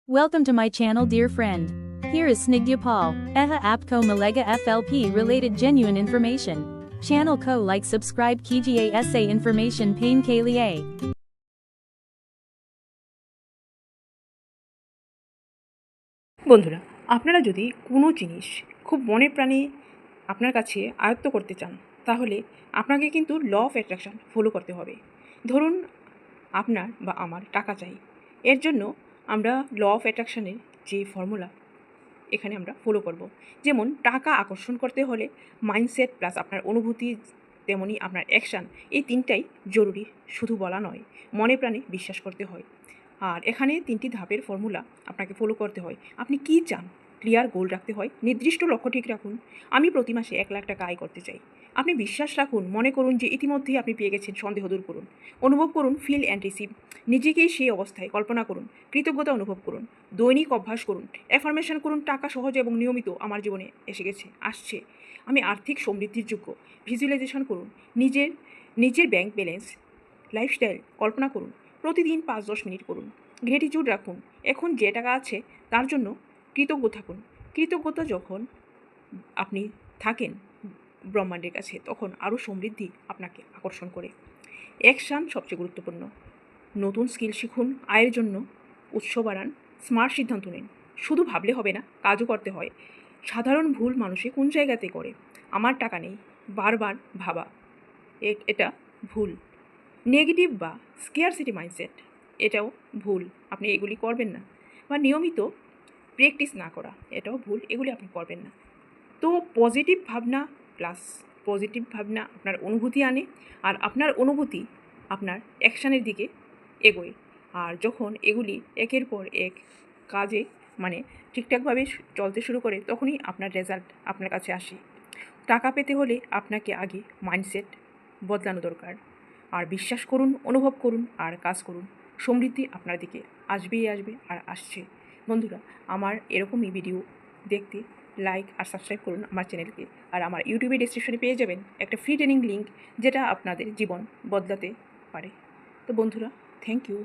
Welcome to my channel, dear friend. Here is Snigdya Paul, Eha Apko Malega FLP related genuine information. Channel ko like subscribe Kijiye SA information pain Kaliye. বন্ধুরা, আপনারা যদি কোনো জিনিস খুব মনে প্রাণে আপনার কাছে আয়ত্ত করতে চান, তাহলে আপনাকে কিন্তু ল অফ অ্যাট্রাকশন ফলো করতে হবে। ধরুন আপনার বা আমার টাকা চাই, এর জন্য আমরা ল অফ অ্যাট্রাকশনের যে ফর্মুলা এখানে আমরা ফলো করব। যেমন টাকা আকর্ষণ করতে হলে মাইন্ডসেট প্লাস আপনার অনুভূতি, তেমনি আপনার অ্যাকশান, এই তিনটাই জরুরি। শুধু বলা নয়, মনে প্রাণে বিশ্বাস করতে হয়। আর এখানে 3টি ধাপের ফর্মুলা আপনাকে ফলো করতে হয়। আপনি কি চান, ক্লিয়ার গোল রাখতে হয়, নির্দিষ্ট লক্ষ্য ঠিক রাখুন। আমি প্রতি মাসে 1 লাখ টাকা আয় করতে চাই। আপনি বিশ্বাস রাখুন, মনে করুন যে ইতিমধ্যেই আপনি পেয়ে গেছেন, সন্দেহ দূর করুন। অনুভব করুন, ফিল অ্যান্ড রিসিভ। নিজেকেই সেই অবস্থায় কল্পনা করুন, কৃতজ্ঞতা অনুভব করুন, দৈনিক অভ্যাস করুন, অ্যাফার্মেশন করুন, টাকা সহজে এবং নিয়মিত আমার জীবনে এসে গেছে, আসছে, আমি আর্থিক সমৃদ্ধির যোগ্য। ভিজুয়ালাইজেশন করুন, নিজের ব্যাংক ব্যালেন্স, লাইফস্টাইল কল্পনা করুন, প্রতিদিন 5-10 মিনিট করুন। গ্র্যাটিটিউড রাখুন, এখন যে টাকা আছে তার জন্য কৃতজ্ঞ থাকুন। কৃতজ্ঞতা যখন আপনি থাকেন ব্রহ্মাণ্ডের কাছে, তখন আরও সমৃদ্ধি আপনাকে আকর্ষণ করে। অ্যাকশান সবচেয়ে গুরুত্বপূর্ণ। নতুন স্কিল শিখুন, আয়ের জন্য উৎস বাড়ান, স্মার্ট সিদ্ধান্ত নিন। শুধু ভাবলে হবে না, কাজও করতে হয়। সাধারণ ভুল মানুষে কোন জায়গাতে করে? আমার টাকা নেই, বারবার ভাবা, এটা ভুল। নেগেটিভ বা স্কেয়ারসিটি মাইন্ডসেট, এটাও ভুল। আপনি এগুলি করবেন না। বা নিয়মিত প্র্যাকটিস না করা, এটাও ভুল। এগুলি আপনি করবেন না। তো পজিটিভ ভাবনা প্লাস পজিটিভ ভাবনা আপনার অনুভূতি আনে, আর আপনার অনুভূতি আপনার অ্যাকশানের দিকে এগোয়। আর যখন এগুলি একের পর এক কাজে ঠিকঠাকভাবে চলতে শুরু করে, তখনই আপনার রেজাল্ট আপনার কাছে আসে। টাকা পেতে হলে আপনাকে আগে মাইন্ডসেট বদলানো দরকার। আর বিশ্বাস করুন, অনুভব করুন, আর কাজ করুন। সমৃদ্ধি আপনার দিকে আসবেই আসবে, আর আসছে। বন্ধুরা, আমার এরকমই ভিডিও দেখতে লাইক আর সাবস্ক্রাইব করুন আমার চ্যানেলকে। আর আমার ইউটিউবে ডেসক্রিপশনে পেয়ে যাবেন একটা ফ্রি ট্রেনিং লিঙ্ক, যেটা আপনাদের জীবন বদলাতে পারে। তো বন্ধুরা, থ্যাংক ইউ।